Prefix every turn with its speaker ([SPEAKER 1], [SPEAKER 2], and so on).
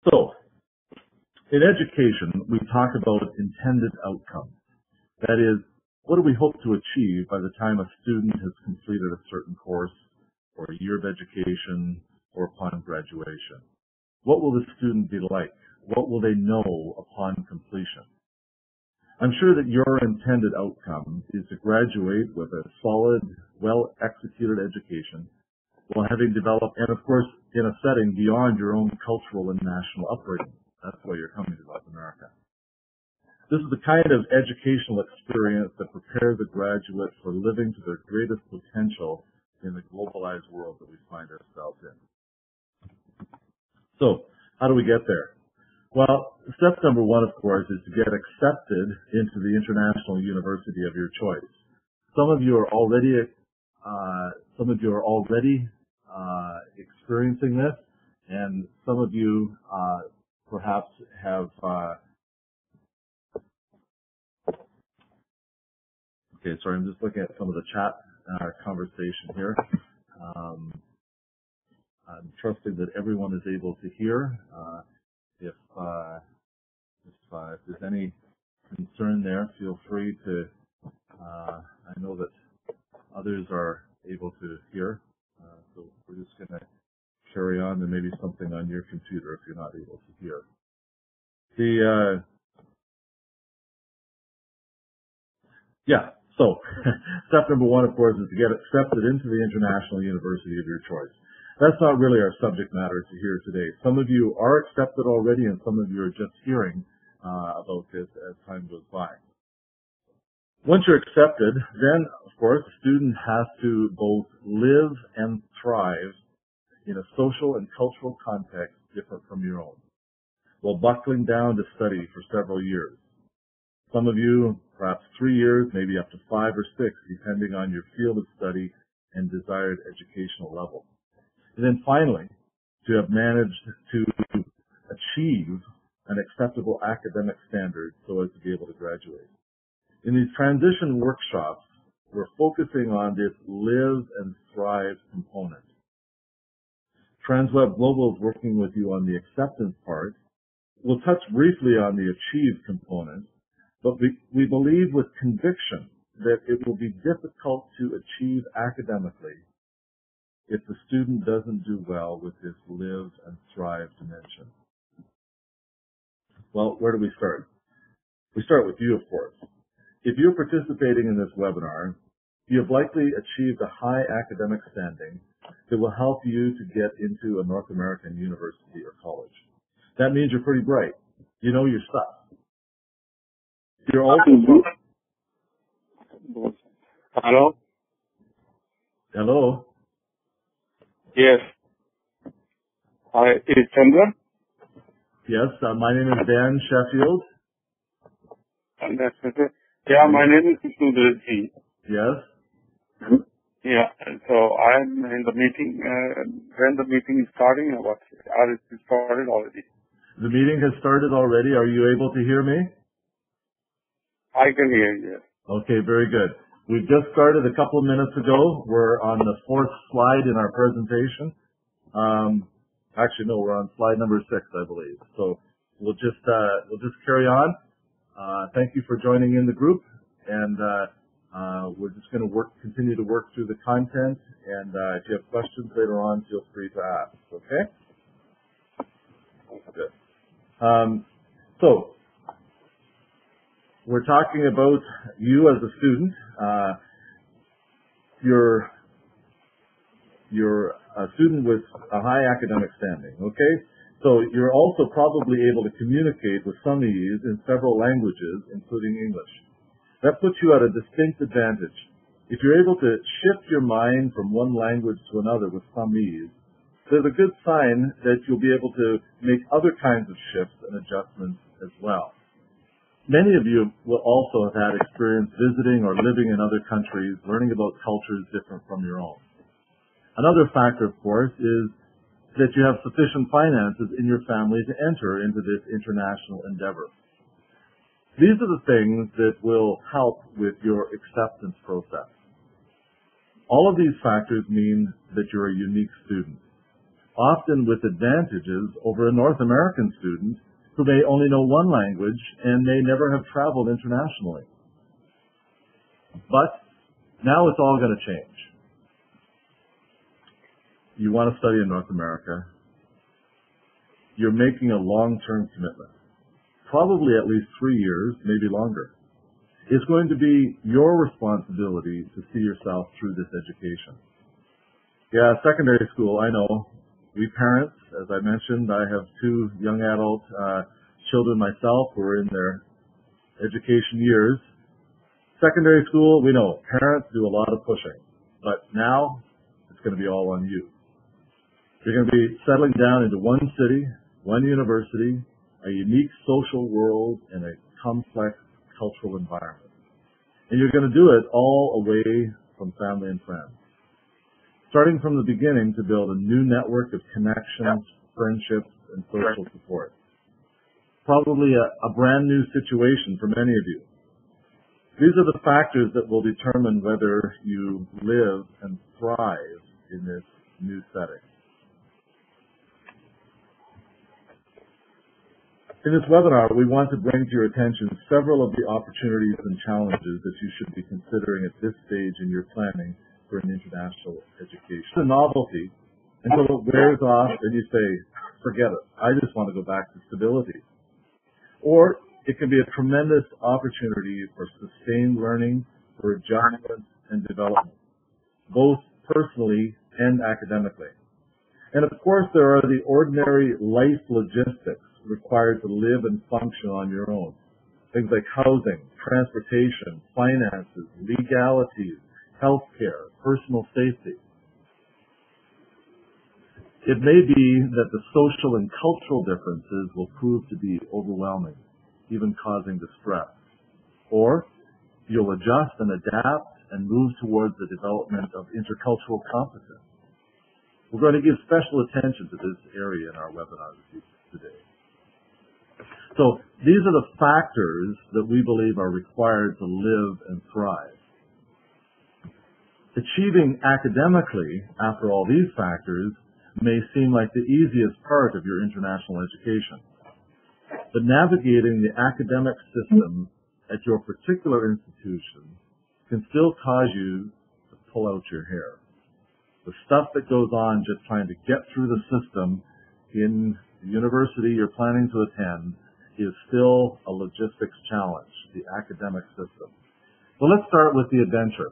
[SPEAKER 1] So, in education, we talk about intended outcomes. That is, what do we hope to achieve by the time a student has completed a certain course or a year of education or upon graduation? What will the student be like? What will they know upon completion? I'm sure that your intended outcome is to graduate with a solid, well-executed education while having developed, and of course, in a setting beyond your own cultural and national upbringing. That's why you're coming to North America. This is the kind of educational experience that prepares a graduate for living to their greatest potential in the globalized world that we find ourselves in. So, how do we get there? Well, step number one, of course, is to get accepted into the international university of your choice. Some of you are already experiencing this, and some of you perhaps have. Okay, sorry, I'm just looking at some of the chat conversation here. I'm trusting that everyone is able to hear. If there's any concern there, feel free to. I know that others are able to hear, so we're just going to carry on. There may be something on your computer if you're not able to hear. So step number one, of course, is to get accepted into the international university of your choice. That's not really our subject matter to hear today. Some of you are accepted already, and some of you are just hearing about this as time goes by. Once you're accepted, then, of course, the student has to both live and thrive in a social and cultural context different from your own, while buckling down to study for several years. Some of you, perhaps 3 years, maybe up to 5 or 6, depending on your field of study and desired educational level. And then finally, to have managed to achieve an acceptable academic standard so as to be able to graduate. In these transition workshops, we're focusing on this live and thrive component. Transweb Global is working with you on the acceptance part. We'll touch briefly on the achieve component, but we believe with conviction that it will be difficult to achieve academically if the student doesn't do well with this live and thrive dimension. Well, where do we start? We start with you, of course. If you're participating in this webinar, you have likely achieved a high academic standing that will help you to get into a North American university or college. That means you're pretty bright. You know your stuff. You're also...
[SPEAKER 2] Hello?
[SPEAKER 1] Hello?
[SPEAKER 2] Yes. Hi, is Chandra?
[SPEAKER 1] Yes, my name is Dan Sheffield.
[SPEAKER 2] Yeah, my name is Vishnu Reddy.
[SPEAKER 1] Yes.
[SPEAKER 2] Yeah, so I'm in the meeting. When the meeting is starting, or what? Or it started already?
[SPEAKER 1] The meeting has started already. Are you able to hear me?
[SPEAKER 2] I can hear you.
[SPEAKER 1] Okay, very good. We've just started a couple of minutes ago. We're on the 4th slide in our presentation. Actually, no, we're on slide number 6, I believe. So we'll just carry on. Thank you for joining in the group, and we're just going to continue to work through the content. And if you have questions later on, feel free to ask. Okay? Good. So we're talking about you as a student. You're a student with a high academic standing, okay? So you're also probably able to communicate with some ease in several languages, including English. That puts you at a distinct advantage. If you're able to shift your mind from one language to another with some ease, there's a good sign that you'll be able to make other kinds of shifts and adjustments as well. Many of you will also have had experience visiting or living in other countries, learning about cultures different from your own. Another factor, of course, is that you have sufficient finances in your family to enter into this international endeavor. These are the things that will help with your acceptance process. All of these factors mean that you're a unique student. often with advantages over a North American student who may only know one language and may never have traveled internationally. But now it's all going to change. You want to study in North America. You're making a long-term commitment, probably at least 3 years, maybe longer. It's going to be your responsibility to see yourself through this education. Yeah, secondary school, I know. We parents, as I mentioned, I have 2 young adult children myself who are in their education years. Secondary school, we know, parents do a lot of pushing. But now, it's going to be all on you. You're going to be settling down into one city, one university, a unique social world, and a complex cultural environment. And you're going to do it all away from family and friends. Starting from the beginning to build a new network of connections, friendships, and social support. Probably a brand new situation for many of you. These are the factors that will determine whether you live and thrive in this new setting. In this webinar, we want to bring to your attention several of the opportunities and challenges that you should be considering at this stage in your planning for an international education. It's a novelty until it wears off and you say, forget it, I just want to go back to stability. Or it can be a tremendous opportunity for sustained learning, for adjustment and development, both personally and academically. And of course, there are the ordinary life logistics required to live and function on your own. Things like housing, transportation, finances, legalities, healthcare, personal safety. It may be that the social and cultural differences will prove to be overwhelming, even causing distress. Or you'll adjust and adapt and move towards the development of intercultural competence. We're going to give special attention to this area in our webinar today. So these are the factors that we believe are required to live and thrive. Achieving academically after all these factors may seem like the easiest part of your international education. But navigating the academic system at your particular institution can still cause you to pull out your hair. The stuff that goes on just trying to get through the system in the university you're planning to attend is still a logistics challenge, the academic system. Well, let's start with the adventure.